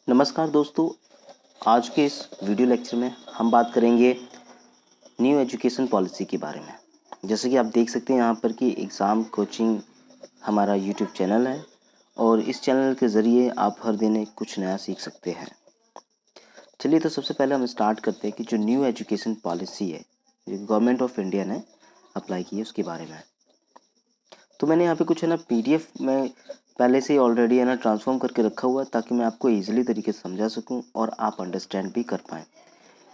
नमस्कार दोस्तों, आज के इस वीडियो लेक्चर में हम बात करेंगे न्यू एजुकेशन पॉलिसी के बारे में। जैसे कि आप देख सकते हैं यहाँ पर कि एग्ज़ाम कोचिंग हमारा यूट्यूब चैनल है और इस चैनल के ज़रिए आप हर दिन कुछ नया सीख सकते हैं। चलिए तो सबसे पहले हम स्टार्ट करते हैं कि जो न्यू एजुकेशन पॉलिसी है, जो गवर्नमेंट ऑफ इंडिया ने अप्लाई की है उसके बारे में। तो मैंने यहाँ पे कुछ है ना PDF में पहले से ही ऑलरेडी है ना ट्रांसफॉर्म करके रखा हुआ है ताकि मैं आपको ईजिली तरीके से समझा सकूं और आप अंडरस्टैंड भी कर पाएँ।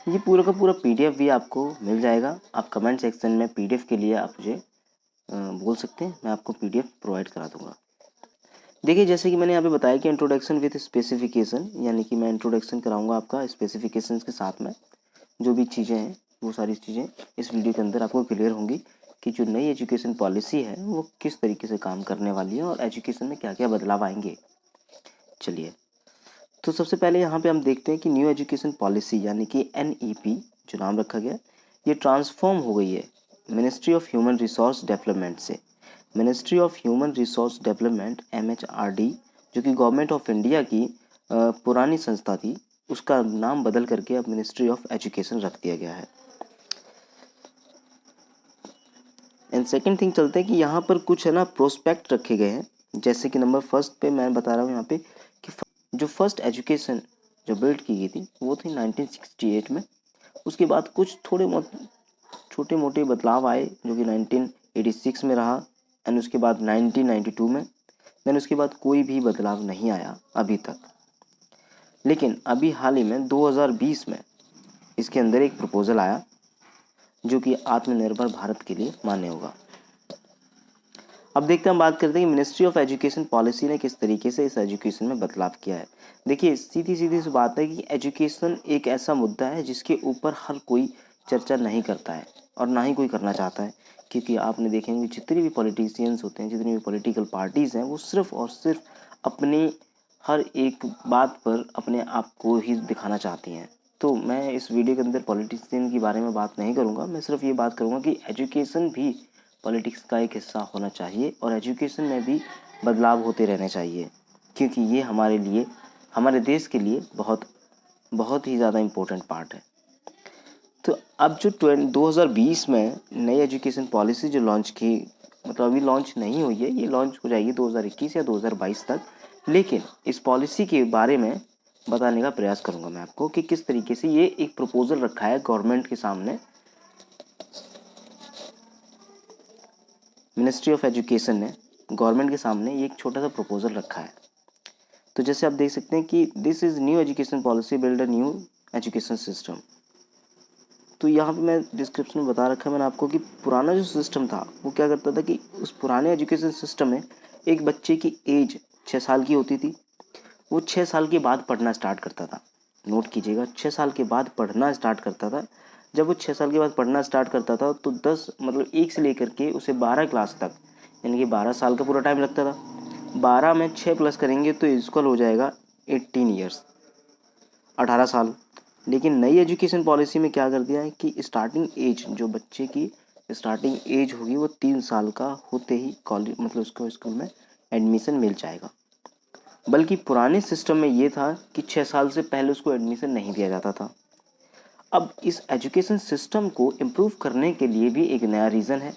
ये पूरा का पूरा PDF भी आपको मिल जाएगा। आप कमेंट सेक्शन में PDF के लिए आप मुझे बोल सकते हैं, मैं आपको PDF प्रोवाइड करा दूंगा। देखिए, जैसे कि मैंने यहाँ पे बताया कि इंट्रोडक्शन विथ स्पेसिफिकेशन, यानी कि मैं इंट्रोडक्शन कराऊंगा आपका स्पेसिफिकेशंस के साथ में। जो भी चीज़ें हैं वो सारी चीज़ें इस वीडियो के अंदर आपको क्लियर होंगी कि जो नई एजुकेशन पॉलिसी है वो किस तरीके से काम करने वाली है और एजुकेशन में क्या क्या बदलाव आएंगे। चलिए, तो सबसे पहले यहाँ पे हम देखते हैं कि न्यू एजुकेशन पॉलिसी यानी कि NEP जो नाम रखा गया, ये ट्रांसफॉर्म हो गई है ministry of human resource development से। Ministry of human resource development MHRD, जो कि गवर्नमेंट ऑफ इंडिया की पुरानी संस्था थी, उसका नाम बदल करके अब मिनिस्ट्री ऑफ एजुकेशन रख दिया गया है। एंड सेकेंड थिंग चलते हैं कि यहाँ पर कुछ है ना प्रोस्पेक्ट रखे गए हैं। जैसे कि नंबर फर्स्ट पे मैं बता रहा हूँ यहाँ पे कि जो फर्स्ट एजुकेशन जो बिल्ड की गई थी वो थी 1968 में। उसके बाद कुछ छोटे मोटे बदलाव आए जो कि 1986 में रहा एंड उसके बाद 1992 में। देन उसके बाद कोई भी बदलाव नहीं आया अभी तक। लेकिन अभी हाल ही में 2020 में इसके अंदर एक प्रपोजल आया जो कि आत्मनिर्भर भारत के लिए मान्य होगा। अब देखते हैं, हम बात करते हैं कि मिनिस्ट्री ऑफ एजुकेशन पॉलिसी ने किस तरीके से इस एजुकेशन में बदलाव किया है। देखिए, सीधी सीधी सी बात है कि एजुकेशन एक ऐसा मुद्दा है जिसके ऊपर हर कोई चर्चा नहीं करता है और ना ही कोई करना चाहता है, क्योंकि आपने देखेंगे जितने भी पॉलिटिशियंस होते हैं, जितनी भी पॉलिटिकल पार्टीज़ हैं, वो सिर्फ और सिर्फ अपनी हर एक बात पर अपने आप को ही दिखाना चाहती हैं। तो मैं इस वीडियो के अंदर पॉलिटिशियन के बारे में बात नहीं करूँगा, मैं सिर्फ ये बात करूँगा कि एजुकेशन भी पॉलिटिक्स का एक हिस्सा होना चाहिए और एजुकेशन में भी बदलाव होते रहने चाहिए, क्योंकि ये हमारे लिए, हमारे देश के लिए बहुत ही ज़्यादा इम्पोर्टेंट पार्ट है। तो अब जो 2020 में नई एजुकेशन पॉलिसी जो लॉन्च की, मतलब अभी लॉन्च नहीं हुई है, ये लॉन्च हो जाएगी 2021 या 2022 तक। लेकिन इस पॉलिसी के बारे में बताने का प्रयास करूंगा मैं आपको कि किस तरीके से ये एक प्रपोजल रखा है गवर्नमेंट के सामने। मिनिस्ट्री ऑफ एजुकेशन ने गवर्नमेंट के सामने ये एक छोटा सा प्रपोजल रखा है। तो जैसे आप देख सकते हैं कि this is new education policy build a new education system. तो यहाँ पे मैं डिस्क्रिप्शन में बता रखा है मैंने आपको कि पुराना जो सिस्टम था वो क्या करता था कि उस पुराने एजुकेशन सिस्टम में एक बच्चे की एज 6 साल की होती थी। वो 6 साल के बाद पढ़ना स्टार्ट करता था। नोट कीजिएगा, 6 साल के बाद पढ़ना स्टार्ट करता था। जब वो 6 साल के बाद पढ़ना स्टार्ट करता था तो 10 मतलब 1 से लेकर के उसे 12 क्लास तक, यानी कि 12 साल का पूरा टाइम लगता था। 12 में 6 प्लस करेंगे तो इक्वल हो जाएगा 18 ईयर्स, 18 साल। लेकिन नई एजुकेशन पॉलिसी में क्या कर दिया है कि स्टार्टिंग एज, जो बच्चे की स्टार्टिंग एज होगी वो 3 साल का होते ही कॉलेज, मतलब उसको स्कूल में एडमिशन मिल जाएगा। बल्कि पुराने सिस्टम में ये था कि 6 साल से पहले उसको एडमिशन नहीं दिया जाता था। अब इस एजुकेशन सिस्टम को इम्प्रूव करने के लिए भी एक नया रीज़न है।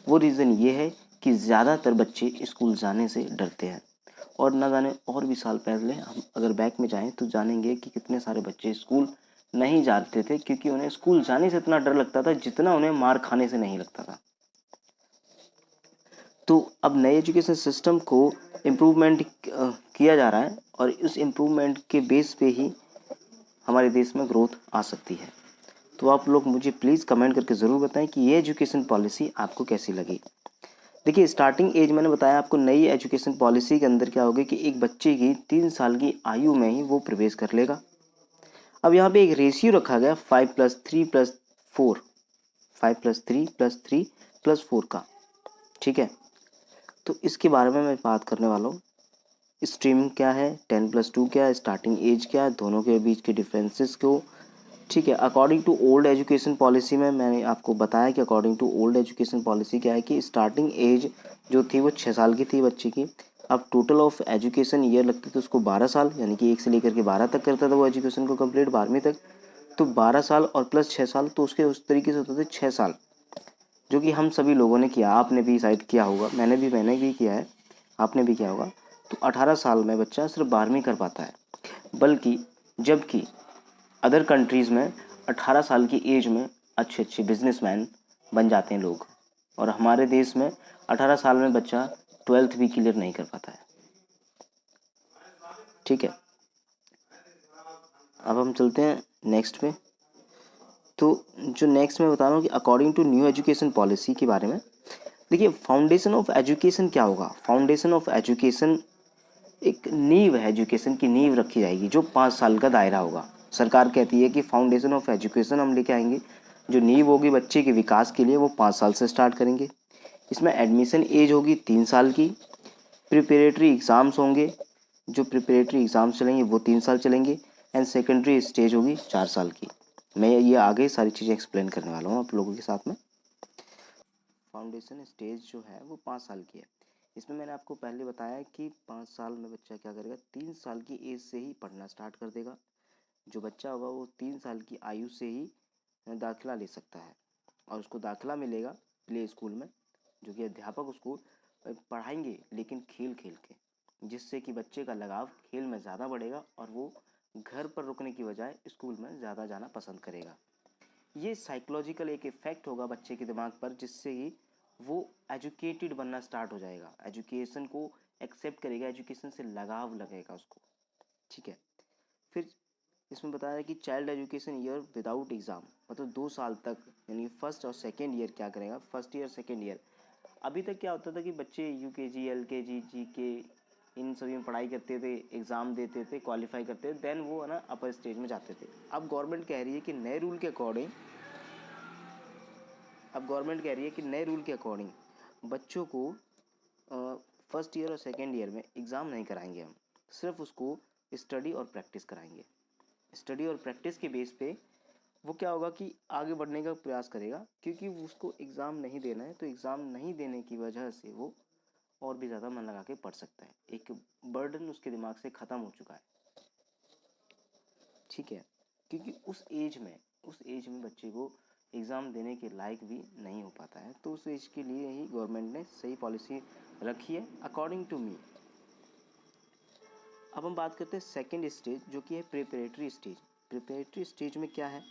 वो रीज़न ये है कि ज़्यादातर बच्चे स्कूल जाने से डरते हैं और ना जाने और भी साल पहले हम अगर बैक में जाएं तो जानेंगे कि कितने सारे बच्चे स्कूल नहीं जाते थे, क्योंकि उन्हें स्कूल जाने से इतना डर लगता था जितना उन्हें मार खाने से नहीं लगता था। तो अब नए एजुकेशन सिस्टम को इम्प्रूवमेंट किया जा रहा है और इस इम्प्रूवमेंट के बेस पे ही हमारे देश में ग्रोथ आ सकती है। तो आप लोग मुझे प्लीज़ कमेंट करके ज़रूर बताएं कि ये एजुकेशन पॉलिसी आपको कैसी लगी। देखिए, स्टार्टिंग एज मैंने बताया आपको, नई एजुकेशन पॉलिसी के अंदर क्या होगा कि एक बच्चे की 3 साल की आयु में ही वो प्रवेश कर लेगा। अब यहाँ पे एक रेशियो रखा गया 5+3+4, 5+3+3+4 का, ठीक है। तो इसके बारे में मैं बात करने वाला हूँ। स्ट्रीम क्या है, 10+2 क्या है, स्टार्टिंग एज क्या है, दोनों के बीच के डिफरेंसेस को, ठीक है। According to old education policy में मैंने आपको बताया कि according to old education policy क्या है कि स्टार्टिंग एज जो थी वो 6 साल की थी बच्चे की। अब टोटल ऑफ एजुकेशन ईयर लगते थे उसको 12 साल, यानी कि 1 से लेकर के 12 तक करता था वो एजुकेशन को कंप्लीट 12वीं तक। तो 12 साल और प्लस 6 साल, तो उसके उस तरीके से होते थे 6 साल, जो कि हम सभी लोगों ने किया। आपने भी शायद किया होगा, मैंने भी किया है, आपने भी किया होगा। तो 18 साल में बच्चा सिर्फ 12वीं कर पाता है, बल्कि जबकि अदर कंट्रीज़ में 18 साल की एज में अच्छे अच्छे बिजनेसमैन बन जाते हैं लोग, और हमारे देश में 18 साल में बच्चा 12th भी क्लियर नहीं कर पाता है। ठीक है, अब हम चलते हैं नेक्स्ट पे। तो जो नेक्स्ट मैं बता रहा हूँ कि according to new education policy के बारे में, देखिए फाउंडेशन ऑफ एजुकेशन क्या होगा। फाउंडेशन ऑफ एजुकेशन एक नींव है, एजुकेशन की नींव रखी जाएगी जो 5 साल का दायरा होगा। सरकार कहती है कि फाउंडेशन ऑफ एजुकेशन हम लेके आएंगे, जो नींव होगी बच्चे के विकास के लिए वो 5 साल से स्टार्ट करेंगे। इसमें एडमिशन एज होगी 3 साल की, प्रिपरेटरी एग्ज़ाम्स होंगे, जो प्रिपरेटरी एग्ज़ाम्स चलेंगे वो 3 साल चलेंगे, एंड सेकेंडरी स्टेज होगी 4 साल की। मैं ये आगे सारी चीज़ें एक्सप्लेन करने वाला हूँ आप लोगों के साथ में। फाउंडेशन स्टेज जो है वो 5 साल की है। इसमें मैंने आपको पहले बताया कि 5 साल में बच्चा क्या करेगा, 3 साल की एज से ही पढ़ना स्टार्ट कर देगा। जो बच्चा होगा वो 3 साल की आयु से ही दाखिला ले सकता है, और उसको दाखिला मिलेगा प्ले स्कूल में, जो कि अध्यापक उसको पढ़ाएंगे लेकिन खेल खेल के, जिससे कि बच्चे का लगाव खेल में ज़्यादा बढ़ेगा और वो घर पर रुकने की बजाय स्कूल में ज़्यादा जाना पसंद करेगा। ये साइकोलॉजिकल एक इफेक्ट होगा बच्चे के दिमाग पर, जिससे ही वो एजुकेटेड बनना स्टार्ट हो जाएगा, एजुकेशन को एक्सेप्ट करेगा, एजुकेशन से लगाव लगेगा उसको। ठीक है, फिर इसमें बताया कि child education year without exam, मतलब 2 साल तक, यानी फर्स्ट और सेकेंड ईयर क्या करेगा, फर्स्ट ईयर सेकेंड ईयर। अभी तक क्या होता था कि बच्चे यूकेजी एलकेजी जीके इन सभी में पढ़ाई करते थे, एग्ज़ाम देते थे, क्वालिफाई करते थे, देन वो है ना अपर स्टेज में जाते थे। अब गवर्नमेंट कह रही है कि नए रूल के अकॉर्डिंग बच्चों को फर्स्ट ईयर और सेकेंड ईयर में एग्ज़ाम नहीं कराएंगे, हम सिर्फ उसको स्टडी और प्रैक्टिस कराएंगे। स्टडी और प्रैक्टिस के बेस पे वो क्या होगा कि आगे बढ़ने का प्रयास करेगा, क्योंकि उसको एग्ज़ाम नहीं देना है, तो एग्ज़ाम नहीं देने की वजह से वो और भी ज़्यादा मन लगा के पढ़ सकता है। एक बर्डन उसके दिमाग से ख़त्म हो चुका है। ठीक है, क्योंकि उस एज में बच्चे को एग्ज़ाम देने के लायक भी नहीं हो पाता है, तो उस एज के लिए ही गवर्नमेंट ने सही पॉलिसी रखी है अकॉर्डिंग टू मी। अब हम बात करते हैं सेकेंड स्टेज, जो कि है प्रिपरेटरी स्टेज। प्रिपरेटरी स्टेज में क्या है,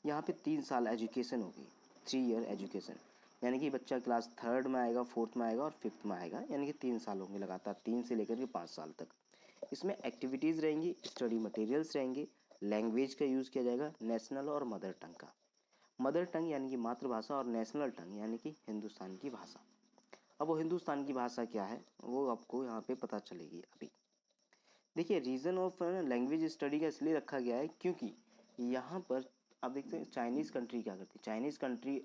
यहाँ पे 3 साल एजुकेशन होगी, 3 ईयर एजुकेशन, यानी कि बच्चा क्लास थर्ड में आएगा, फोर्थ में आएगा और फिफ्थ में आएगा, यानी कि 3 साल होंगे लगातार, 3 से लेकर के 5 साल तक। इसमें एक्टिविटीज़ रहेंगी, स्टडी मटेरियल्स रहेंगे, लैंग्वेज का यूज़ किया जाएगा नेशनल और मदर टंग का। मदर टंग यानी कि मातृभाषा, और नेशनल टंग यानी कि हिंदुस्तान की भाषा। अब वो हिंदुस्तान की भाषा क्या है वो आपको यहाँ पे पता चलेगी अभी। देखिए रीज़न ऑफ लैंग्वेज स्टडी का इसलिए रखा गया है क्योंकि यहाँ पर आप देखते हैं चाइनीज़ कंट्री क्या करती है। चाइनीज़ कंट्री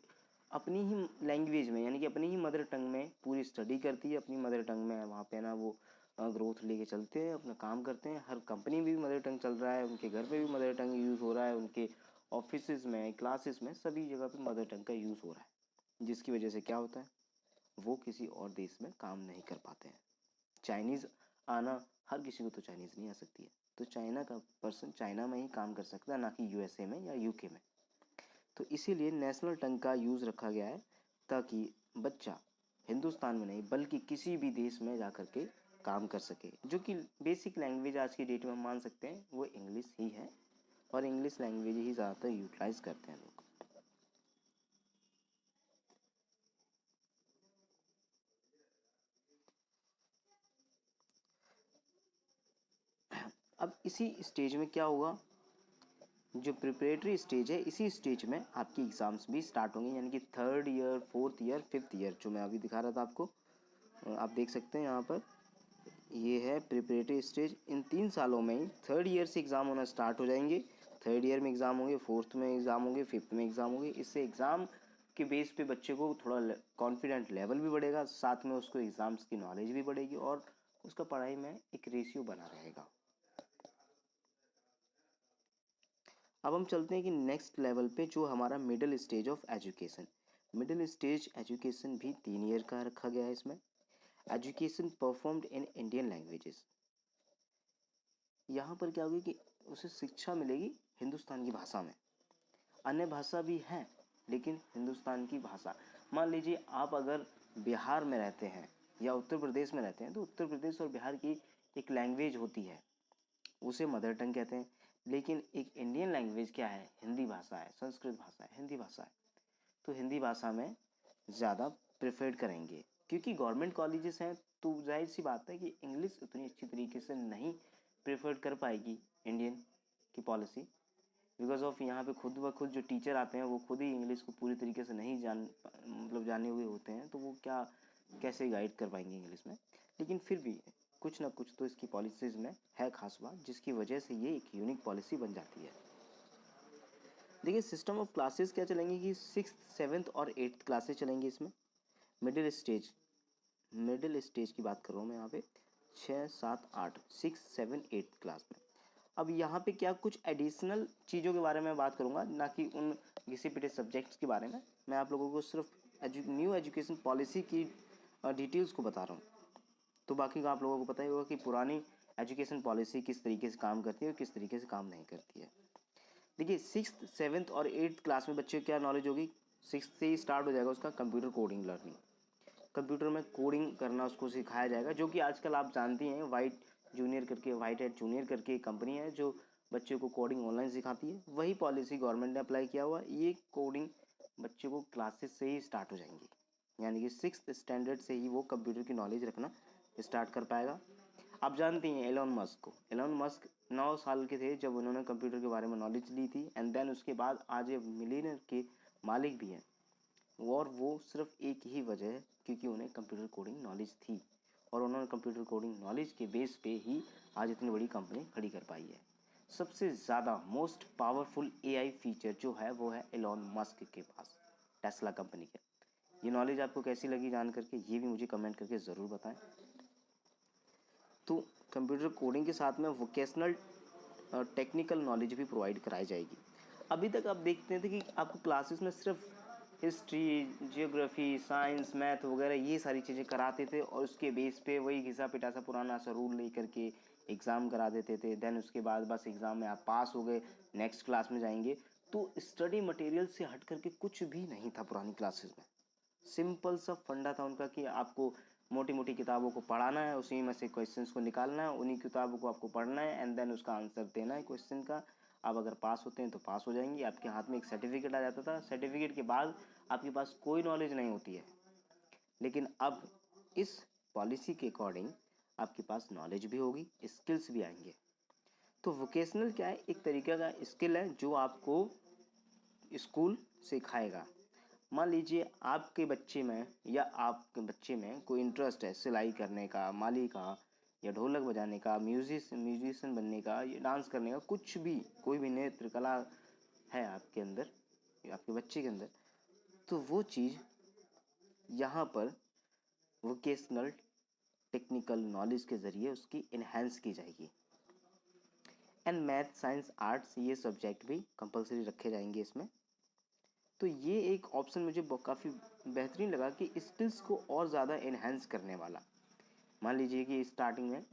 अपनी ही लैंग्वेज में, यानी कि अपनी ही मदर टंग में पूरी स्टडी करती है, अपनी मदर टंग में वहाँ पे ना वो ग्रोथ लेके चलते हैं, अपना काम करते हैं। हर कंपनी में भी मदर टंग चल रहा है, उनके घर पे भी मदर टंग यूज़ हो रहा है, उनके ऑफिस में, क्लासेस में, सभी जगह पे मदर टंग का यूज़ हो रहा है, जिसकी वजह से क्या होता है, वो किसी और देश में काम नहीं कर पाते हैं। चाइनीज़ आना, हर किसी को तो चाइनीज़ नहीं आ सकती है, तो चाइना का पर्सन चाइना में ही काम कर सकता है, ना कि यूएसए में या यूके में। तो इसीलिए नेशनल टंग का यूज़ रखा गया है, ताकि बच्चा हिंदुस्तान में नहीं बल्कि किसी भी देश में जा कर के काम कर सके। जो कि बेसिक लैंग्वेज आज की डेट में हम मान सकते हैं वो इंग्लिश ही है, और इंग्लिश लैंग्वेज ही ज़्यादातर यूटिलाइज करते हैं लोग। अब इसी स्टेज में क्या होगा, जो प्रिपरेटरी स्टेज है, इसी स्टेज में आपकी एग्ज़ाम्स भी स्टार्ट होंगे, यानी कि third year, fourth year, fifth year, जो मैं अभी दिखा रहा था आपको। आप देख सकते हैं यहाँ पर, ये है प्रिपरेटरी स्टेज। इन 3 सालों में ही थर्ड ईयर से एग्ज़ाम होना स्टार्ट हो जाएंगे। थर्ड ईयर में एग्ज़ाम होंगे, फोर्थ में एग्ज़ाम होंगे, फिफ्थ में एग्ज़ाम होंगे। इससे एग्ज़ाम के बेस पे बच्चे को थोड़ा कॉन्फिडेंट लेवल भी बढ़ेगा, साथ में उसको एग्ज़ाम्स की नॉलेज भी बढ़ेगी, और उसका पढ़ाई में एक रेशियो बना रहेगा। अब हम चलते हैं कि नेक्स्ट लेवल पे, जो हमारा middle stage of education. Middle stage education भी 3 ईयर का रखा गया है इसमें। Education performed in Indian languages. यहाँ पर क्या होगी कि उसे शिक्षा मिलेगी हिंदुस्तान की भाषा में। अन्य भाषा भी हैं लेकिन हिंदुस्तान की भाषा। मान लीजिए आप अगर बिहार में रहते हैं या उत्तर प्रदेश में रहते हैं तो उत्तर प्रदेश और बिहार की एक लैंग्वेज होती है, उसे मदर टंग कहते हैं। लेकिन एक इंडियन लैंग्वेज क्या है? हिंदी भाषा है, संस्कृत भाषा है, हिंदी भाषा है। तो हिंदी भाषा में ज़्यादा प्रेफर्ड करेंगे क्योंकि गवर्नमेंट कॉलेजेस हैं, तो जाहिर सी बात है कि इंग्लिश उतनी अच्छी तरीके से नहीं प्रेफर्ड कर पाएगी इंडियन की पॉलिसी, बिकॉज ऑफ यहाँ पे खुद ब खुद जो टीचर आते हैं वो खुद ही इंग्लिश को पूरी तरीके से नहीं जाने हुए होते हैं, तो वो क्या कैसे गाइड कर पाएंगे इंग्लिश में। लेकिन फिर भी कुछ ना कुछ तो इसकी पॉलिसीज़ में है खास बात, जिसकी वजह से ये एक यूनिक पॉलिसी बन जाती है। देखिए सिस्टम ऑफ क्लासेस क्या चलेंगे कि 6th 7th और 8th क्लासेस चलेंगी इसमें। मिडिल स्टेज की बात कर रहा हूँ मैं यहाँ पे, 6 7 8 6 7 8 क्लास में। अब यहाँ पे क्या कुछ एडिशनल चीज़ों के बारे में बात करूँगा, ना कि उन घिसे पिटे सब्जेक्ट्स के बारे में। मैं आप लोगों को सिर्फ न्यू एजुकेशन पॉलिसी की डिटेल्स को बता रहा हूँ। तो बाकी का आप लोगों को पता ही होगा कि पुरानी एजुकेशन पॉलिसी किस तरीके से काम करती है और किस तरीके से काम नहीं करती है। देखिए 6th 7th और 8th क्लास में बच्चे को क्या नॉलेज होगी? 6th से ही स्टार्ट हो जाएगा उसका कंप्यूटर कोडिंग लर्निंग। कंप्यूटर में कोडिंग करना उसको सिखाया जाएगा, जो कि आजकल आप जानती हैं वाइट हेड जूनियर करके एक कंपनी है जो बच्चे को कोडिंग ऑनलाइन सिखाती है। वही पॉलिसी गवर्नमेंट ने अप्लाई किया हुआ। ये कोडिंग बच्चे को क्लासेस से ही स्टार्ट हो जाएंगी, यानी कि 6th स्टैंडर्ड से ही वो कंप्यूटर की नॉलेज रखना स्टार्ट कर पाएगा। आप जानती हैं एलोन मस्क को। एलोन मस्क 9 साल के थे जब उन्होंने कंप्यूटर के बारे में नॉलेज ली थी, एंड देन उसके बाद आज ये मिलियनर के मालिक भी हैं। और वो सिर्फ एक ही वजह है क्योंकि उन्हें कंप्यूटर कोडिंग नॉलेज थी, और उन्होंने कंप्यूटर कोडिंग नॉलेज के बेस पे ही आज इतनी बड़ी कंपनी खड़ी कर पाई है। सबसे ज़्यादा मोस्ट पावरफुल एआई फीचर जो है वो है एलोन मस्क के पास, टेस्ला कंपनी के। ये नॉलेज आपको कैसी लगी जान करके, ये भी मुझे कमेंट करके ज़रूर बताएं। तो कंप्यूटर कोडिंग के साथ में वोकेशनल टेक्निकल नॉलेज भी प्रोवाइड कराई जाएगी। अभी तक आप देखते थे कि आपको क्लासेस में सिर्फ हिस्ट्री, जियोग्राफी, साइंस, मैथ वगैरह ये सारी चीज़ें कराते थे, और उसके बेस पे वही घिसा पिटा सा पुराना सा रूल लेकर के एग्ज़ाम करा देते थे। देन उसके बाद बस एग्ज़ाम में आप पास हो गए, नेक्स्ट क्लास में जाएंगे। तो स्टडी मटेरियल से हट करके कुछ भी नहीं था पुरानी क्लासेस में। सिंपल सा फंडा था उनका कि आपको मोटी मोटी किताबों को पढ़ाना है, उसी में से क्वेश्चंस को निकालना है, उन्हीं किताबों को आपको पढ़ना है, एंड देन उसका आंसर देना है क्वेश्चन का। आप अगर पास होते हैं तो पास हो जाएंगे, आपके हाथ में एक सर्टिफिकेट आ जाता था। सर्टिफिकेट के बाद आपके पास कोई नॉलेज नहीं होती है। लेकिन अब इस पॉलिसी के अकॉर्डिंग आपके पास नॉलेज भी होगी, स्किल्स भी आएंगे। तो वोकेशनल क्या है? एक तरीके का स्किल है जो आपको स्कूल सिखाएगा। मान लीजिए आपके बच्चे में या आपके बच्चे में कोई इंटरेस्ट है सिलाई करने का, माली का, या ढोलक बजाने का, म्यूजिशियन बनने का, या डांस करने का, कुछ भी, कोई भी नृत्य कला है आपके अंदर या आपके बच्चे के अंदर, तो वो चीज़ यहाँ पर वोकेशनल टेक्निकल नॉलेज के ज़रिए उसकी इन्हेंस की जाएगी। एंड मैथ, साइंस, आर्ट्स ये सब्जेक्ट भी कंपलसरी रखे जाएंगे इसमें। तो ये एक ऑप्शन मुझे काफ़ी बेहतरीन लगा कि स्किल्स को और ज़्यादा इन्हेंस करने वाला। मान लीजिए कि स्टार्टिंग में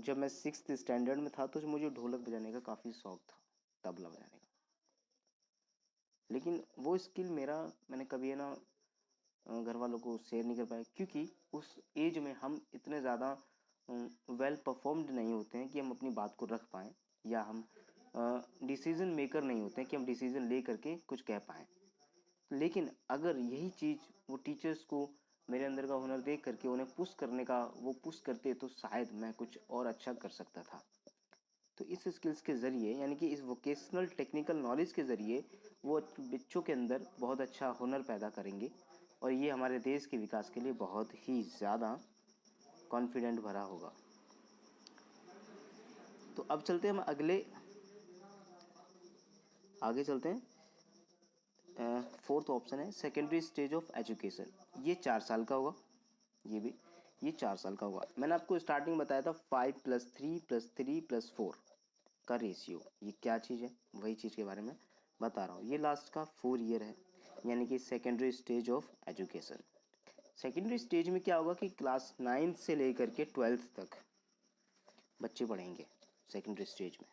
जब मैं 6th स्टैंडर्ड में था तो मुझे ढोलक बजाने का काफ़ी शौक था, तबला बजाने का। लेकिन वो स्किल मैंने कभी है ना घर वालों को शेयर नहीं कर पाया, क्योंकि उस एज में हम इतने ज़्यादा वेल परफॉर्म्ड नहीं होते हैं कि हम अपनी बात को रख पाएँ, या हम डिसीज़न मेकर नहीं होते हैं कि हम डिसीज़न ले करके कुछ कह पाएँ। लेकिन अगर यही चीज़ वो टीचर्स को मेरे अंदर का हुनर देख करके उन्हें पुश करने का वो पुश करते, तो शायद मैं कुछ और अच्छा कर सकता था। तो इस स्किल्स के ज़रिए, यानी कि इस वोकेशनल टेक्निकल नॉलेज के ज़रिए, वो बच्चों के अंदर बहुत अच्छा हुनर पैदा करेंगे, और ये हमारे देश के विकास के लिए बहुत ही ज़्यादा कॉन्फिडेंट भरा होगा। तो अब चलते हैं हम आगे चलते हैं। फोर्थ ऑप्शन है सेकेंडरी स्टेज ऑफ एजुकेशन। ये 4 साल का होगा। ये 4 साल का होगा। मैंने आपको स्टार्टिंग बताया था 5+3+3+4 का रेशियो। ये क्या चीज़ है? वही चीज़ के बारे में बता रहा हूँ। ये लास्ट का 4 ईयर है, यानी कि secondary stage of education. Secondary stage में क्या होगा कि क्लास 9 से लेकर के 12th तक बच्चे पढ़ेंगे सेकेंडरी स्टेज में।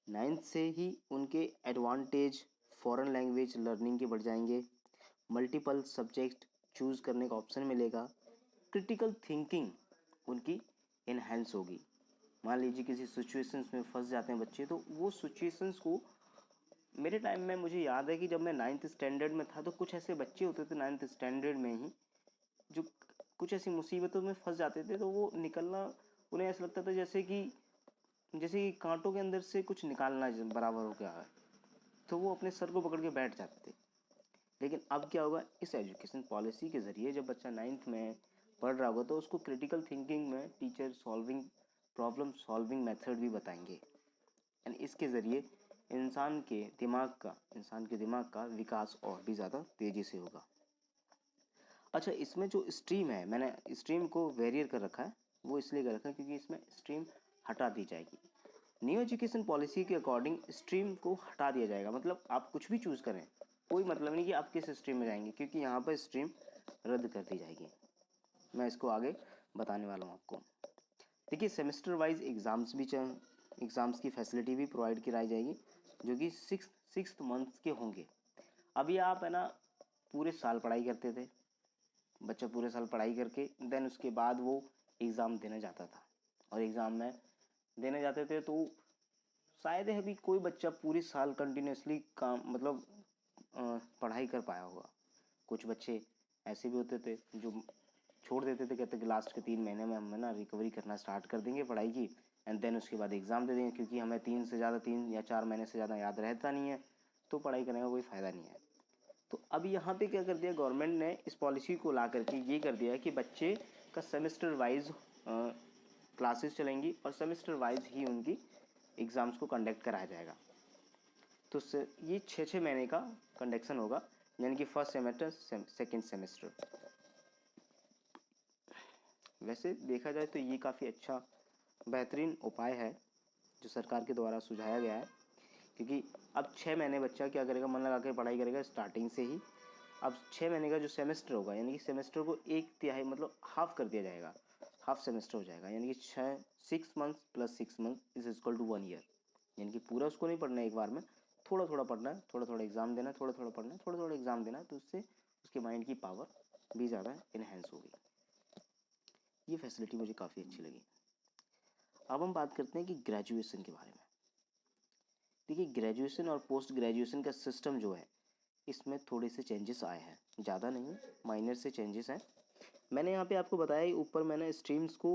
9th से ही उनके एडवांटेज फॉरेन लैंग्वेज लर्निंग के बढ़ जाएंगे, मल्टीपल सब्जेक्ट चूज़ करने का ऑप्शन मिलेगा, क्रिटिकल थिंकिंग उनकी इन्हेंस होगी। मान लीजिए किसी सिचुएशंस में फंस जाते हैं बच्चे, तो वो सिचुएशंस को, मेरे टाइम में मुझे याद है कि जब मैं 9th स्टैंडर्ड में था तो कुछ ऐसे बच्चे होते थे 9th स्टैंडर्ड में ही जो कुछ ऐसी मुसीबतों में फंस जाते थे, तो वो निकलना उन्हें ऐसा लगता था जैसे कि कांटों के अंदर से कुछ निकालना बराबर हो गया है, तो वो अपने सर को पकड़ के बैठ जाते थे। लेकिन अब क्या होगा, इस एजुकेशन पॉलिसी के ज़रिए जब बच्चा 9th में पढ़ रहा होगा तो उसको क्रिटिकल थिंकिंग में टीचर प्रॉब्लम सॉल्विंग मेथड भी बताएंगे, एंड इसके ज़रिए इंसान के दिमाग का विकास और भी ज़्यादा तेज़ी से होगा। अच्छा, इसमें जो स्ट्रीम है, मैंने स्ट्रीम को वेरियर कर रखा है, वो इसलिए कर रखा है क्योंकि इसमें स्ट्रीम हटा दी जाएगी। न्यू एजुकेशन पॉलिसी के अकॉर्डिंग स्ट्रीम को हटा दिया जाएगा, मतलब आप कुछ भी चूज़ करें, कोई मतलब नहीं कि आप किस स्ट्रीम में जाएंगे, क्योंकि यहाँ पर स्ट्रीम रद्द कर दी जाएगी। मैं इसको आगे बताने वाला हूँ आपको। देखिए, सेमेस्टर वाइज एग्ज़ाम्स की फैसिलिटी भी प्रोवाइड कराई जाएगी, जो कि सिक्स मंथ्स के होंगे। अभी आप है ना पूरे साल पढ़ाई करते थे, बच्चा पूरे साल पढ़ाई करके देन उसके बाद वो एग्ज़ाम देने जाता था, और एग्ज़ाम में देने जाते थे तो शायद है अभी कोई बच्चा पूरे साल कंटिन्यूसली काम मतलब पढ़ाई कर पाया होगा। कुछ बच्चे ऐसे भी होते थे जो छोड़ देते थे, कहते कि लास्ट के 3 महीने में हम है ना रिकवरी करना स्टार्ट कर देंगे पढ़ाई की, एंड देन उसके बाद एग्ज़ाम दे देंगे, क्योंकि हमें 3 या 4 महीने से ज़्यादा याद रहता नहीं है, तो पढ़ाई करने का कोई फ़ायदा नहीं है। तो अब यहाँ पे क्या कर दिया गवर्नमेंट ने, इस पॉलिसी को ला करके ये कर दिया है कि बच्चे का सेमेस्टर वाइज क्लासेस चलेंगी और सेमेस्टर वाइज ही उनकी एग्ज़ाम्स को कंडक्ट कराया जाएगा। तो ये 6 महीने का कंडक्शन होगा, यानी कि फर्स्ट सेमेस्टर सेकेंड सेमेस्टर। वैसे देखा जाए तो ये काफ़ी अच्छा बेहतरीन उपाय है जो सरकार के द्वारा सुझाया गया है, क्योंकि अब 6 महीने बच्चा क्या करेगा, मन लगा के पढ़ाई करेगा स्टार्टिंग से ही। अब 6 महीने का जो सेमेस्टर होगा, यानी कि सेमेस्टर को 1/3 मतलब हाफ कर दिया जाएगा, हाफ सेमेस्टर हो जाएगा, यानी कि 6 months plus 6 month is equal to 1 year. यानी कि पूरा उसको नहीं पढ़ना है एक बार में, थोड़ा थोड़ा पढ़ना है, थोड़ा थोड़ा एग्ज़ाम देना है, थोड़ा थोड़ा पढ़ना है, थोड़ा थोड़ा एग्ज़ाम देना है, तो उससे उसके माइंड की पावर भी ज़्यादा इन्हेंस होगी। ये फैसिलिटी मुझे काफ़ी अच्छी लगी। अब हम बात करते हैं कि ग्रेजुएशन के बारे में। देखिए, ग्रेजुएशन और पोस्ट ग्रेजुएशन का सिस्टम जो है, इसमें थोड़े से चेंजेस आए हैं, ज़्यादा नहीं है, माइनर से चेंजेस हैं। मैंने यहाँ पे आपको बताया ऊपर मैंने स्ट्रीम्स को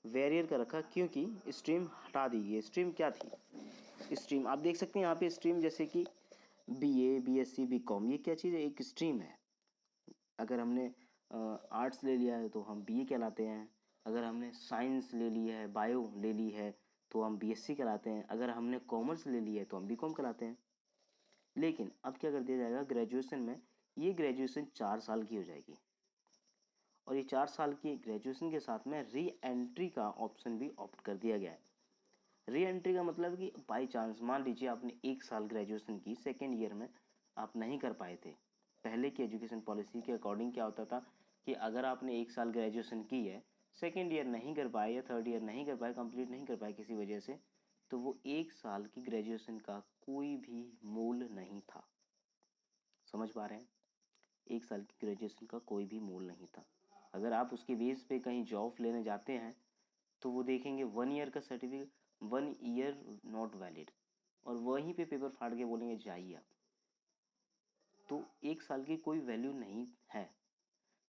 वेरियर कर रखा, क्योंकि स्ट्रीम हटा दी गई। स्ट्रीम क्या थी, स्ट्रीम आप देख सकते हैं यहाँ पे, स्ट्रीम जैसे कि BA BSc BCom, ये क्या चीज़ है, एक स्ट्रीम है। अगर हमने आर्ट्स ले लिया है तो हम BA कहलाते हैं, अगर हमने साइंस ले लिया है, बायो ले ली है, तो हम BSc कहलाते हैं, अगर हमने कॉमर्स ले लिया है तो हम BCom कहलाते हैं। लेकिन अब क्या कर दिया जाएगा ग्रेजुएशन में, ये ग्रेजुएशन 4 साल की हो जाएगी, और ये 4 साल की ग्रेजुएशन के साथ में री एंट्री का ऑप्शन भी ऑप्ट कर दिया गया है। री एंट्री का मतलब कि बाई चांस मान लीजिए आपने 1 साल ग्रेजुएशन की, सेकेंड ईयर में आप नहीं कर पाए थे। पहले की एजुकेशन पॉलिसी के अकॉर्डिंग क्या होता था कि अगर आपने 1 साल ग्रेजुएशन की है, सेकेंड ईयर नहीं कर पाए या थर्ड ईयर नहीं कर पाए, कंप्लीट नहीं कर पाए किसी वजह से, तो वो 1 साल की ग्रेजुएशन का कोई भी मूल नहीं था। समझ पा रहे हैं, 1 साल की ग्रेजुएशन का कोई भी मूल नहीं था। अगर आप उसके बेस पे कहीं जॉब लेने जाते हैं तो वो देखेंगे 1 ईयर का सर्टिफिकेट, 1 ईयर नॉट वैलिड, और वहीं पे पेपर फाड़ के बोलेंगे जाइए आप। तो 1 साल की कोई वैल्यू नहीं है।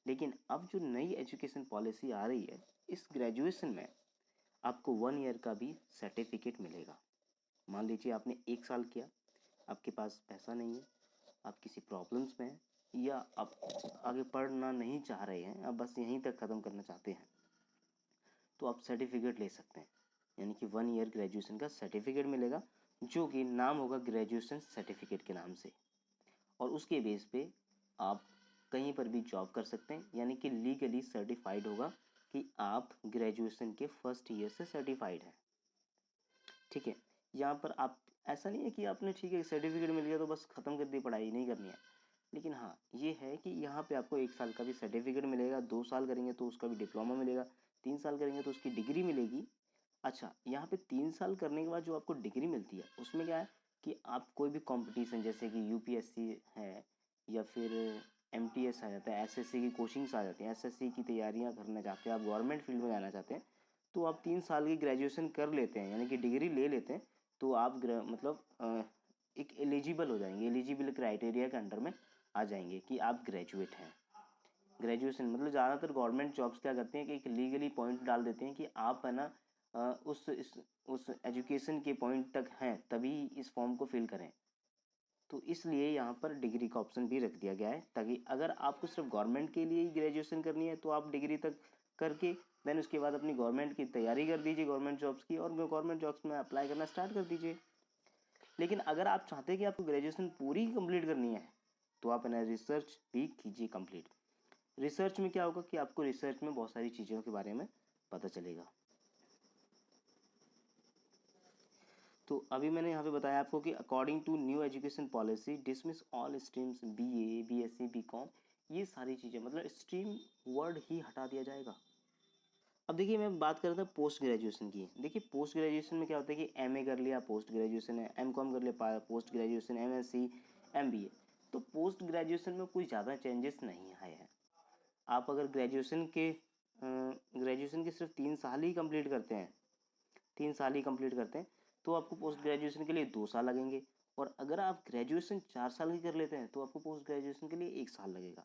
लेकिन अब जो नई एजुकेशन पॉलिसी आ रही है, इस ग्रेजुएशन में आपको 1 ईयर का भी सर्टिफिकेट मिलेगा। मान लीजिए आपने 1 साल किया, आपके पास पैसा नहीं है, आप किसी प्रॉब्लम्स में हैं, या आप आगे पढ़ना नहीं चाह रहे हैं, आप बस यहीं तक ख़त्म करना चाहते हैं, तो आप सर्टिफिकेट ले सकते हैं। यानी कि 1 ईयर ग्रेजुएशन का सर्टिफिकेट मिलेगा, जो कि नाम होगा ग्रेजुएशन सर्टिफिकेट के नाम से, और उसके बेस पे आप कहीं पर भी जॉब कर सकते हैं, यानी कि लीगली सर्टिफाइड होगा कि आप ग्रेजुएशन के फर्स्ट ईयर से सर्टिफाइड हैं। ठीक है, यहाँ पर आप ऐसा नहीं है कि आपने ठीक है सर्टिफिकेट मिल गया तो बस ख़त्म कर दी, पढ़ाई नहीं करनी है। लेकिन हाँ ये है कि यहाँ पे आपको 1 साल का भी सर्टिफिकेट मिलेगा, 2 साल करेंगे तो उसका भी डिप्लोमा मिलेगा, 3 साल करेंगे तो उसकी डिग्री मिलेगी। अच्छा, यहाँ पे 3 साल करने के बाद जो आपको डिग्री मिलती है उसमें क्या है कि आप कोई भी कंपटीशन जैसे कि यूपीएससी है या फिर एमटीएस आ जाता है, एसएससी की कोचिंग्स आ जाती हैं, एसएससी की तैयारियां करना चाहते हैं, आप गवर्नमेंट फील्ड में जाना चाहते हैं, तो आप 3 साल की ग्रेजुएशन कर लेते हैं यानी कि डिग्री ले लेते हैं, तो आप मतलब एक एलिजिबल हो जाएंगे, एलिजिबल क्राइटेरिया के अंडर में आ जाएंगे कि आप ग्रेजुएट हैं। ग्रेजुएशन मतलब ज़्यादातर गवर्नमेंट जॉब्स क्या करते हैं कि एक लीगली पॉइंट डाल देते हैं कि आप है ना उस एजुकेशन के पॉइंट तक हैं तभी इस फॉर्म को फिल करें। तो इसलिए यहाँ पर डिग्री का ऑप्शन भी रख दिया गया है ताकि अगर आपको सिर्फ गवर्नमेंट के लिए ही ग्रेजुएशन करनी है तो आप डिग्री तक करके देन उसके बाद अपनी गवर्नमेंट की तैयारी कर दीजिए, गवर्नमेंट जॉब्स की, और गवर्नमेंट जॉब्स में अप्लाई करना स्टार्ट कर दीजिए। लेकिन अगर आप चाहते हैं कि आपको ग्रेजुएशन पूरी कंप्लीट करनी है तो आप है ना रिसर्च भी कीजिए कंप्लीट। रिसर्च में क्या होगा कि आपको रिसर्च में बहुत सारी चीज़ों के बारे में पता चलेगा। तो अभी मैंने यहाँ पे बताया आपको कि according to new education policy dismiss all streams BA, BSc, BCom, ये सारी चीज़ें मतलब स्ट्रीम वर्ड ही हटा दिया जाएगा। अब देखिए मैं बात कर रहा था पोस्ट ग्रेजुएशन की। देखिए पोस्ट ग्रेजुएशन में क्या होता है कि एमए कर लिया पोस्ट ग्रेजुएशन है, एमकॉम कर लिया पोस्ट ग्रेजुएशन, एमएससी, एमबीए। तो पोस्ट ग्रेजुएशन में कोई ज़्यादा चेंजेस नहीं आए हैं। आप अगर ग्रेजुएशन के सिर्फ 3 साल ही कंप्लीट करते हैं, 3 साल ही कंप्लीट करते हैं तो आपको पोस्ट ग्रेजुएशन के लिए 2 साल लगेंगे, और अगर आप ग्रेजुएशन 4 साल की कर लेते हैं तो आपको पोस्ट ग्रेजुएशन के लिए 1 साल लगेगा।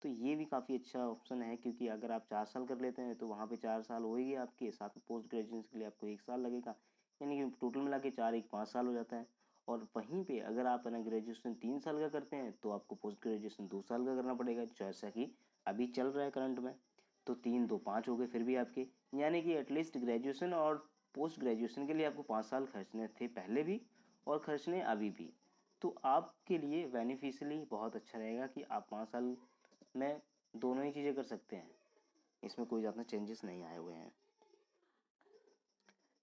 तो ये भी काफ़ी अच्छा ऑप्शन है क्योंकि अगर आप 4 साल कर लेते हैं तो वहाँ पे 4 साल हो ही गए आपके, साथ में पोस्ट ग्रेजुएशन के लिए आपको 1 साल लगेगा, यानी कि टोटल मिला के 4 1 5 साल हो जाता है। और वहीं पे अगर आप है ना ग्रेजुएशन 3 साल का करते हैं तो आपको पोस्ट ग्रेजुएशन 2 साल का करना पड़ेगा, जैसा कि अभी चल रहा है करंट में। तो 3 2 5 हो गए फिर भी आपके, यानी कि एटलीस्ट ग्रेजुएशन और पोस्ट ग्रेजुएशन के लिए आपको 5 साल खर्चने थे पहले भी और खर्चने अभी भी। तो आपके लिए बेनिफिशियली बहुत अच्छा रहेगा कि आप 5 साल में दोनों ही चीज़ें कर सकते हैं, इसमें कोई ज़्यादा चेंजेस नहीं आए हुए हैं।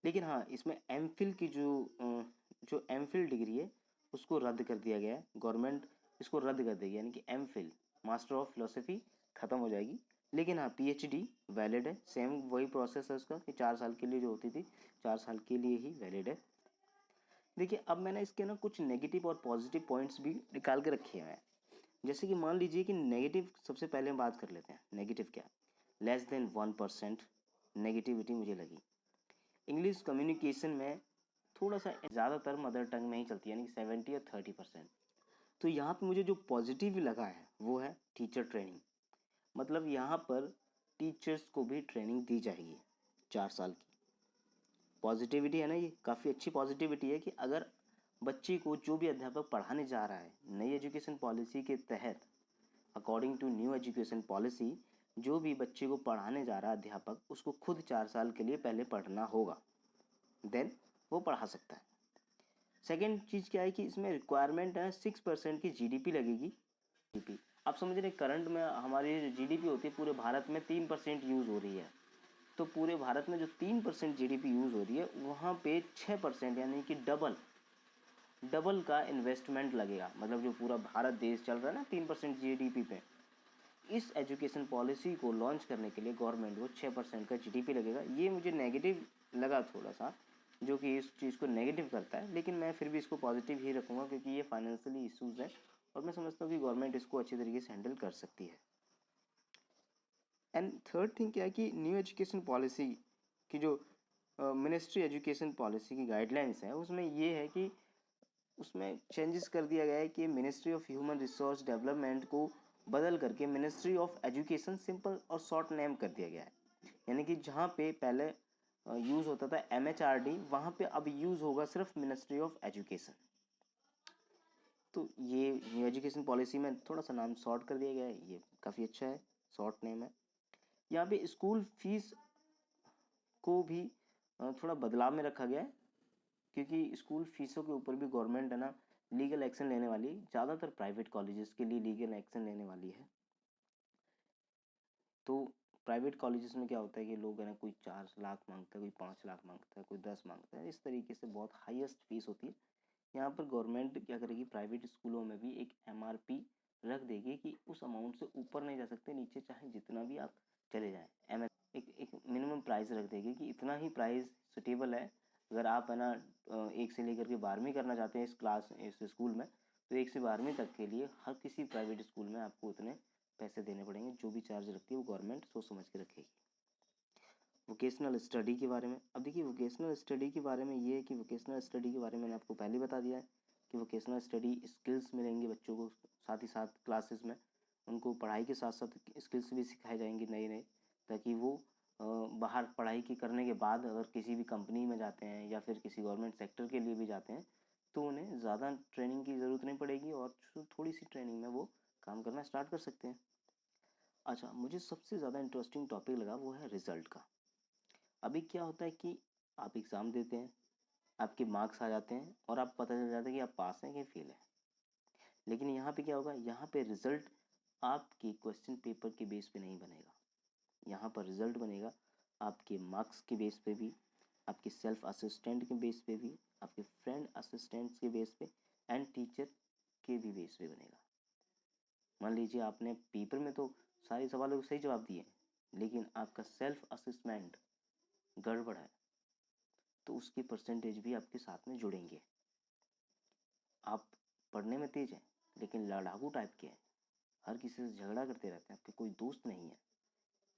लेकिन हाँ इसमें एमफिल की जो एमफिल डिग्री है उसको रद्द कर दिया गया है, गवर्नमेंट इसको रद्द कर देगी, यानी कि एमफिल मास्टर ऑफ फिलोसफी ख़त्म हो जाएगी। लेकिन हाँ पीएचडी वैलिड है, सेम वही प्रोसेस है उसका कि 4 साल के लिए जो होती थी 4 साल के लिए ही वैलिड है। देखिए अब मैंने इसके ना कुछ नेगेटिव और पॉजिटिव पॉइंट्स भी निकाल के रखे हैं। जैसे कि मान लीजिए कि नेगेटिव सबसे पहले हम बात कर लेते हैं। नेगेटिव क्या, लेस देन 1% नेगेटिविटी मुझे लगी। इंग्लिश कम्युनिकेशन में थोड़ा सा ज़्यादातर मदर टंग में ही चलती है, यानी कि 70 या 30%। तो यहाँ पे मुझे जो पॉजिटिव लगा है वो है टीचर ट्रेनिंग, मतलब यहाँ पर टीचर्स को भी ट्रेनिंग दी जाएगी 4 साल की। पॉजिटिविटी है ना, ये काफ़ी अच्छी पॉजिटिविटी है कि अगर बच्चे को जो भी अध्यापक पढ़ाने जा रहा है नई एजुकेशन पॉलिसी के तहत, according to new education policy, जो भी बच्चे को पढ़ाने जा रहा है अध्यापक उसको खुद 4 साल के लिए पहले पढ़ना होगा, देन वो पढ़ा सकता है। सेकेंड चीज़ क्या है कि इसमें रिक्वायरमेंट है 6% की जीडीपी लगेगी। जीडीपी आप समझ रहे, करंट में हमारी जो जीडीपी होती है पूरे भारत में 3% यूज़ हो रही है। तो पूरे भारत में जो 3% जीडीपी यूज़ हो रही है वहाँ पे 6% यानी कि डबल का इन्वेस्टमेंट लगेगा। मतलब जो पूरा भारत देश चल रहा है ना 3% जीडीपी पे, इस एजुकेशन पॉलिसी को लॉन्च करने के लिए गवर्नमेंट को 6% का जीडीपी लगेगा। ये मुझे नेगेटिव लगा थोड़ा सा, जो कि इस चीज़ को नेगेटिव करता है, लेकिन मैं फिर भी इसको पॉजिटिव ही रखूँगा क्योंकि ये फाइनेंशियली इशूज़ है और मैं समझता हूँ कि गवर्नमेंट इसको अच्छी तरीके से हैंडल कर सकती है। एंड थर्ड थिंग क्या है कि न्यू एजुकेशन पॉलिसी की जो मिनिस्ट्री एजुकेशन पॉलिसी की गाइडलाइंस है उसमें ये है कि उसमें चेंजेस कर दिया गया है कि ministry of human resource development को बदल करके मिनिस्ट्री ऑफ एजुकेशन सिंपल और शॉर्ट नेम कर दिया गया है। यानी कि जहाँ पे पहले यूज़ होता था MHRD, वहाँ पे अब यूज़ होगा सिर्फ मिनिस्ट्री ऑफ एजुकेशन। तो ये न्यू एजुकेशन पॉलिसी में थोड़ा सा नाम शॉर्ट कर दिया गया है, ये काफ़ी अच्छा है, शॉर्ट नेम है। यहाँ पे स्कूल फीस को भी थोड़ा बदलाव में रखा गया है क्योंकि स्कूल फीसों के ऊपर भी गवर्नमेंट है ना लीगल एक्शन लेने वाली है, ज़्यादातर प्राइवेट कॉलेजेस के लिए लीगल एक्शन लेने वाली है। तो प्राइवेट कॉलेजेस में क्या होता है कि लोग है ना कोई 4 लाख मांगता है, कोई 5 लाख मांगता है, कोई 10 मांगता है, इस तरीके से बहुत हाईएस्ट फीस होती है। यहाँ पर गवर्नमेंट क्या करेगी, प्राइवेट स्कूलों में भी एक MRP रख देगी कि उस अमाउंट से ऊपर नहीं जा सकते, नीचे चाहे जितना भी आप चले जाएं। एक मिनिमम प्राइस रख देगी कि इतना ही प्राइस सुटेबल है। अगर आप है ना 1 से लेकर के 12वीं करना चाहते हैं इस स्कूल में, तो 1 से 12वीं तक के लिए हर किसी प्राइवेट स्कूल में आपको उतने पैसे देने पड़ेंगे। जो भी चार्ज रखती है वो गवर्नमेंट सोच समझ के रखेगी। वोकेशनल स्टडी के बारे में, अब देखिए वोकेशनल स्टडी के बारे में ये है कि वोकेशनल स्टडी के बारे में मैंने आपको पहले बता दिया है कि वोकेशनल स्टडी स्किल्स मिलेंगे बच्चों को, साथ ही साथ क्लासेस में उनको पढ़ाई के साथ साथ स्किल्स भी सिखाए जाएंगे नए नए, ताकि वो बाहर पढ़ाई के करने के बाद अगर किसी भी कंपनी में जाते हैं या फिर किसी गवर्नमेंट सेक्टर के लिए भी जाते हैं तो उन्हें ज़्यादा ट्रेनिंग की ज़रूरत नहीं पड़ेगी और थोड़ी सी ट्रेनिंग में वो काम करना स्टार्ट कर सकते हैं। अच्छा, मुझे सबसे ज़्यादा इंटरेस्टिंग टॉपिक लगा वो है रिजल्ट का। अभी क्या होता है कि आप एग्ज़ाम देते हैं, आपके मार्क्स आ जाते हैं और आप पता चल जाता है कि आप पास हैं कि फेल हैं। लेकिन यहाँ पे क्या होगा, यहाँ पे रिजल्ट आपके क्वेश्चन पेपर के बेस पे नहीं बनेगा। यहाँ पर रिजल्ट बनेगा आपके मार्क्स के बेस पे भी, आपके सेल्फ असिस्टेंट के बेस पे भी, आपके फ्रेंड असिस्टेंट्स के बेस पे एंड टीचर के भी बेस पे बनेगा। मान लीजिए आपने पेपर में तो सारे सवालों के सही जवाब दिए, लेकिन आपका सेल्फ असेसमेंट गड़बड़ है, तो उसकी परसेंटेज भी आपके साथ में जुड़ेंगे। आप पढ़ने में तेज हैं लेकिन लड़ाकू टाइप के हैं, हर किसी से झगड़ा करते रहते हैं, आपके कोई दोस्त नहीं है,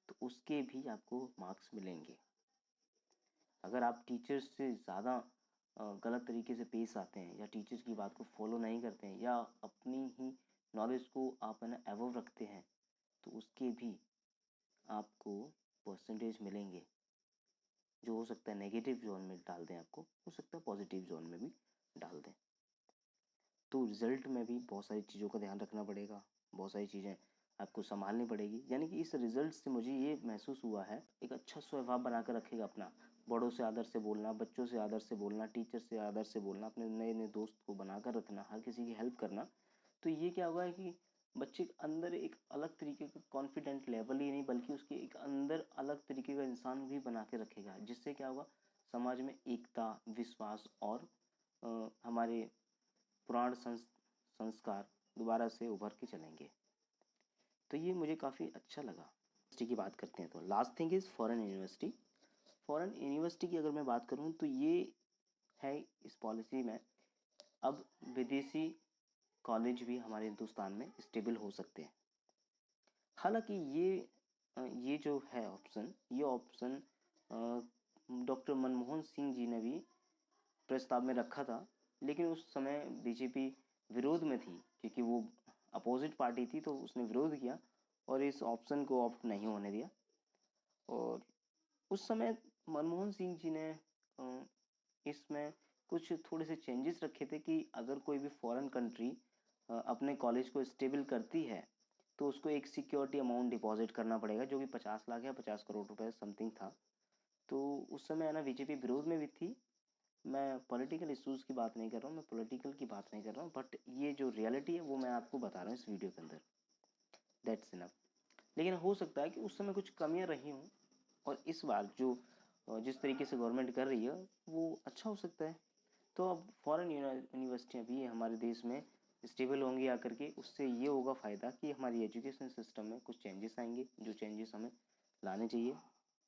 तो उसके भी आपको मार्क्स मिलेंगे। अगर आप टीचर्स से ज़्यादा गलत तरीके से पेश आते हैं या टीचर की बात को फॉलो नहीं करते हैं या अपनी ही नॉलेज को आप है ना एबव रखते हैं, तो उसके भी आपको परसेंटेज मिलेंगे, जो हो सकता है नेगेटिव जोन में डाल दें आपको, हो सकता है पॉजिटिव जोन में भी डाल दें। तो रिजल्ट में भी बहुत सारी चीज़ों का ध्यान रखना पड़ेगा, बहुत सारी चीज़ें आपको संभालनी पड़ेगी। यानी कि इस रिजल्ट से मुझे ये महसूस हुआ है, एक अच्छा स्वभाव बनाकर रखेगा अपना, बड़ों से आदर से बोलना, बच्चों से आदर से बोलना, टीचर से आदर से बोलना, अपने नए नए दोस्त को बनाकर रखना, हर किसी की हेल्प करना। तो ये क्या होगा कि बच्चे के अंदर एक अलग तरीके का कॉन्फिडेंट लेवल ही नहीं बल्कि उसके एक अंदर अलग तरीके का इंसान भी बना के रखेगा, जिससे क्या होगा, समाज में एकता, विश्वास और हमारे पुराण संस्कार दोबारा से उभर के चलेंगे। तो ये मुझे काफ़ी अच्छा लगा। यूनिवर्सिटी की बात करते हैं तो last thing is foreign university. Foreign university की अगर मैं बात करूँ तो ये है इस पॉलिसी में, अब विदेशी कॉलेज भी हमारे हिंदुस्तान में स्टेबल हो सकते हैं। हालांकि ये जो है ऑप्शन, ये ऑप्शन डॉक्टर मनमोहन सिंह जी ने भी प्रस्ताव में रखा था, लेकिन उस समय बीजेपी विरोध में थी क्योंकि वो अपोजिट पार्टी थी, तो उसने विरोध किया और इस ऑप्शन को ऑप्ट नहीं होने दिया। और उस समय मनमोहन सिंह जी ने इसमें कुछ थोड़े से चेंजेस रखे थे कि अगर कोई भी फॉरेन कंट्री अपने कॉलेज को स्टेबल करती है तो उसको एक सिक्योरिटी अमाउंट डिपॉजिट करना पड़ेगा, जो कि 50 लाख या 50 करोड़ रुपए समथिंग था। तो उस समय है ना बीजेपी विरोध में भी थी। मैं पॉलिटिकल इश्यूज़ की बात नहीं कर रहा हूँ, मैं पॉलिटिकल की बात नहीं कर रहा हूँ, बट ये जो रियलिटी है वो मैं आपको बता रहा हूँ इस वीडियो के अंदर, दैट्स इनफ। लेकिन हो सकता है कि उस समय कुछ कमियाँ रही हों और इस बार जो जिस तरीके से गवर्नमेंट कर रही है वो अच्छा हो सकता है। तो अब फॉरेन यूनिवर्सिटियाँ भी हमारे देश में स्टेबल होंगी आकर के, उससे ये होगा फ़ायदा कि हमारी एजुकेशन सिस्टम में कुछ चेंजेस आएंगे, जो चेंजेस हमें लाने चाहिए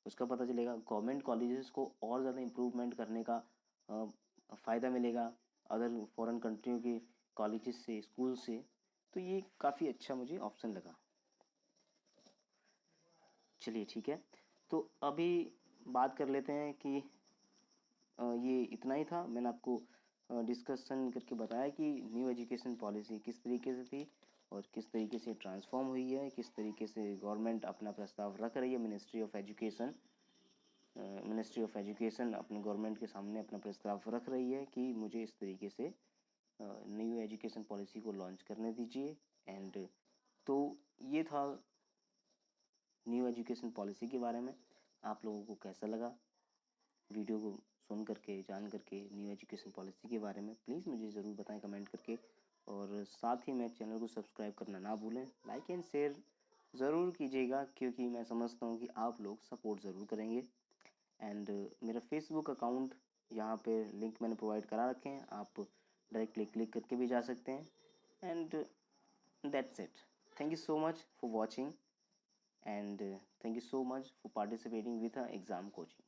उसका पता चलेगा। गवर्नमेंट कॉलेजेस को और ज़्यादा इम्प्रूवमेंट करने का फ़ायदा मिलेगा अदर फॉरेन कंट्रियों के कॉलेजेस से, स्कूल से। तो ये काफ़ी अच्छा मुझे ऑप्शन लगा। चलिए ठीक है, तो अभी बात कर लेते हैं कि ये इतना ही था। मैंने आपको डिस्कशन करके बताया कि न्यू एजुकेशन पॉलिसी किस तरीके से थी और किस तरीके से ट्रांसफॉर्म हुई है, किस तरीके से गवर्नमेंट अपना प्रस्ताव रख रही है। मिनिस्ट्री ऑफ एजुकेशन अपने गवर्नमेंट के सामने अपना प्रस्ताव रख रही है कि मुझे इस तरीके से न्यू एजुकेशन पॉलिसी को लॉन्च करने दीजिए। एंड तो ये था न्यू एजुकेशन पॉलिसी के बारे में। आप लोगों को कैसा लगा वीडियो को सुन करके, जान करके न्यू एजुकेशन पॉलिसी के बारे में, प्लीज़ मुझे ज़रूर बताएं कमेंट करके। और साथ ही मेरे चैनल को सब्सक्राइब करना ना भूलें, लाइक एंड शेयर ज़रूर कीजिएगा क्योंकि मैं समझता हूँ कि आप लोग सपोर्ट ज़रूर करेंगे। एंड मेरा फेसबुक अकाउंट यहाँ पे लिंक मैंने प्रोवाइड करा रखे हैं, आप डायरेक्टली क्लिक करके भी जा सकते हैं। And That's it. Thank you so much for watching, and thank you so much for participating with our exam coaching.